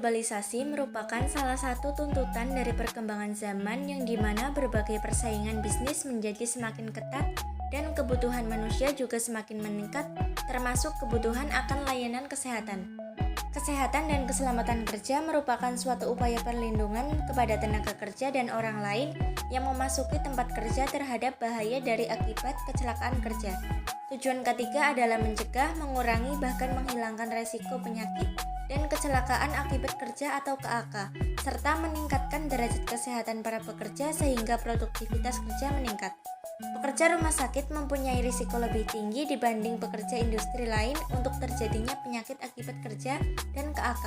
globalisasi merupakan salah satu tuntutan dari perkembangan zaman yang dimana berbagai persaingan bisnis menjadi semakin ketat dan kebutuhan manusia juga semakin meningkat, termasuk kebutuhan akan layanan kesehatan. Kesehatan dan keselamatan kerja merupakan suatu upaya perlindungan kepada tenaga kerja dan orang lain yang memasuki tempat kerja terhadap bahaya dari akibat kecelakaan kerja. Tujuan ketiga adalah mencegah, mengurangi, bahkan menghilangkan resiko penyakit dan kecelakaan akibat kerja atau KAK, serta meningkatkan derajat kesehatan para pekerja sehingga produktivitas kerja meningkat. Pekerja rumah sakit mempunyai risiko lebih tinggi dibanding pekerja industri lain untuk terjadinya penyakit akibat kerja dan KAK,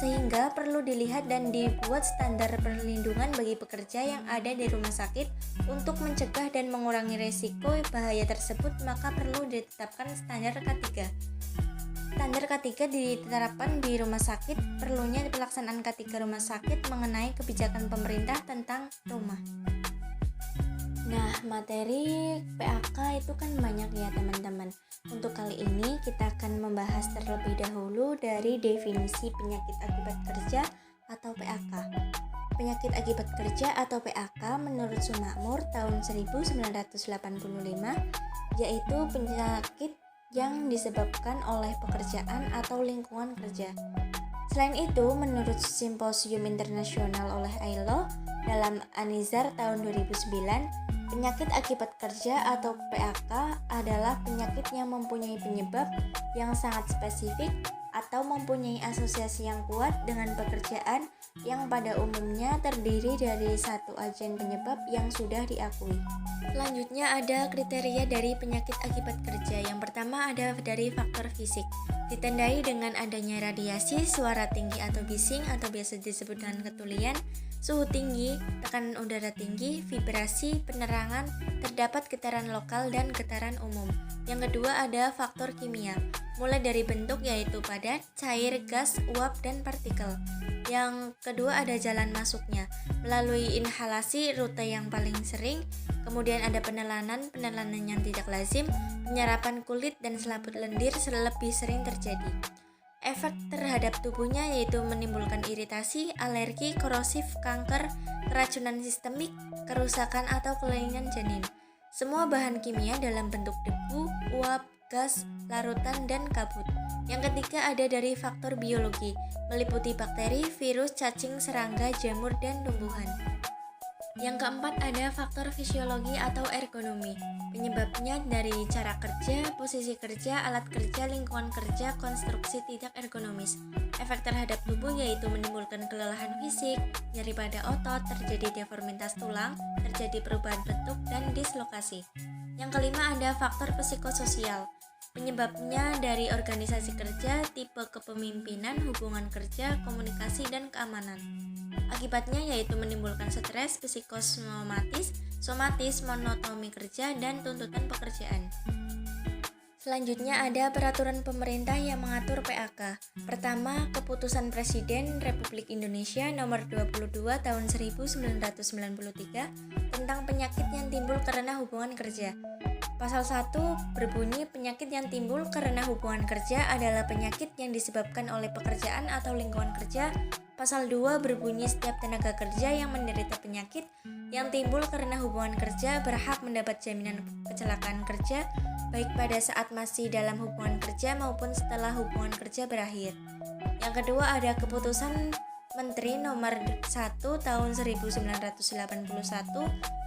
sehingga perlu dilihat dan dibuat standar perlindungan bagi pekerja yang ada di rumah sakit untuk mencegah dan mengurangi risiko bahaya tersebut, maka perlu ditetapkan standar K3. Standar K3 diterapkan di rumah sakit, perlunya pelaksanaan K3 rumah sakit mengenai kebijakan pemerintah tentang rumah. Nah, materi PAK itu kan banyak ya teman-teman. Untuk kali ini kita akan membahas terlebih dahulu dari definisi penyakit akibat kerja atau PAK. Penyakit akibat kerja atau PAK menurut Sumakmur tahun 1985 yaitu penyakit yang disebabkan oleh pekerjaan atau lingkungan kerja. Selain itu, menurut Simposium Internasional oleh ILO dalam Anizar tahun 2009, penyakit akibat kerja atau PAK adalah penyakit yang mempunyai penyebab yang sangat spesifik atau mempunyai asosiasi yang kuat dengan pekerjaan yang pada umumnya terdiri dari satu agen penyebab yang sudah diakui. Selanjutnya ada kriteria dari penyakit akibat kerja. Yang pertama ada dari faktor fisik, ditandai dengan adanya radiasi, suara tinggi atau bising atau biasa disebut dengan ketulian, suhu tinggi, tekanan udara tinggi, vibrasi, penerangan, terdapat getaran lokal dan getaran umum. Yang kedua ada faktor kimia, mulai dari bentuk yaitu padat, cair, gas, uap, dan partikel. Yang kedua ada jalan masuknya, melalui inhalasi rute yang paling sering, kemudian ada penelanan yang tidak lazim, penyerapan kulit dan selaput lendir lebih sering terjadi. Efek terhadap tubuhnya yaitu menimbulkan iritasi, alergi, korosif, kanker, keracunan sistemik, kerusakan atau kelainan janin. Semua bahan kimia dalam bentuk debu, uap, gas, larutan, dan kabut. Yang ketiga ada dari faktor biologi, meliputi bakteri, virus, cacing, serangga, jamur, dan tumbuhan. Yang keempat ada faktor fisiologi atau ergonomi. Penyebabnya dari cara kerja, posisi kerja, alat kerja, lingkungan kerja, konstruksi tidak ergonomis. Efek terhadap tubuh yaitu menimbulkan kelelahan fisik, nyeri pada otot, terjadi deformitas tulang, terjadi perubahan bentuk, dan dislokasi. Yang kelima ada faktor psikososial. Penyebabnya dari organisasi kerja, tipe kepemimpinan, hubungan kerja, komunikasi, dan keamanan. Akibatnya yaitu menimbulkan stres, psikosomatis, somatis, monotomi kerja, dan tuntutan pekerjaan. Selanjutnya ada peraturan pemerintah yang mengatur PAK. Pertama, Keputusan Presiden Republik Indonesia Nomor 22 Tahun 1993 tentang penyakit yang timbul karena hubungan kerja. Pasal 1 berbunyi penyakit yang timbul karena hubungan kerja adalah penyakit yang disebabkan oleh pekerjaan atau lingkungan kerja. Pasal 2 berbunyi setiap tenaga kerja yang menderita penyakit yang timbul karena hubungan kerja berhak mendapat jaminan kecelakaan kerja baik pada saat masih dalam hubungan kerja maupun setelah hubungan kerja berakhir. Yang kedua ada Keputusan Menteri Nomor 1 Tahun 1981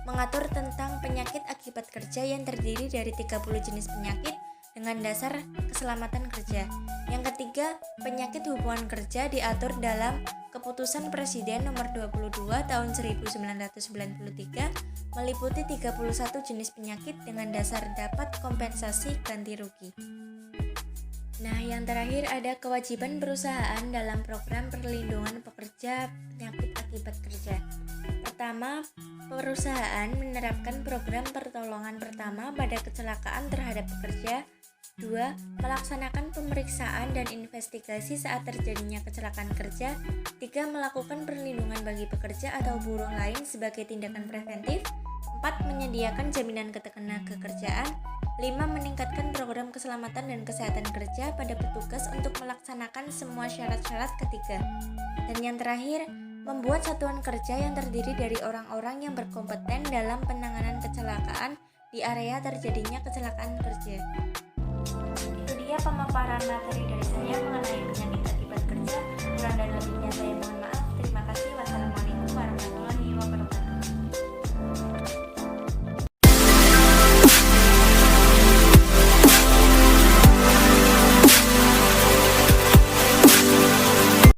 mengatur tentang penyakit akibat kerja yang terdiri dari 30 jenis penyakit dengan dasar keselamatan kerja. Yang ketiga, penyakit hubungan kerja diatur dalam Keputusan Presiden Nomor 22 Tahun 1993 meliputi 31 jenis penyakit dengan dasar dapat kompensasi ganti rugi. Nah, yang terakhir ada kewajiban perusahaan dalam program perlindungan pekerja penyakit akibat kerja. Pertama, perusahaan menerapkan program pertolongan pertama pada kecelakaan terhadap pekerja. 2. Melaksanakan pemeriksaan dan investigasi saat terjadinya kecelakaan kerja. 3. Melakukan perlindungan bagi pekerja atau buruh lain sebagai tindakan preventif. 4. Menyediakan jaminan ketenagakerjaan. 5. Meningkatkan program keselamatan dan kesehatan kerja pada petugas untuk melaksanakan semua syarat-syarat ketiga. Dan yang terakhir, membuat satuan kerja yang terdiri dari orang-orang yang berkompeten dalam penanganan kecelakaan di area terjadinya kecelakaan kerja. Itu dia pemaparan materi dari saya mengenai penyakit akibat kerja. Kurang dan lebihnya saya mohon maaf.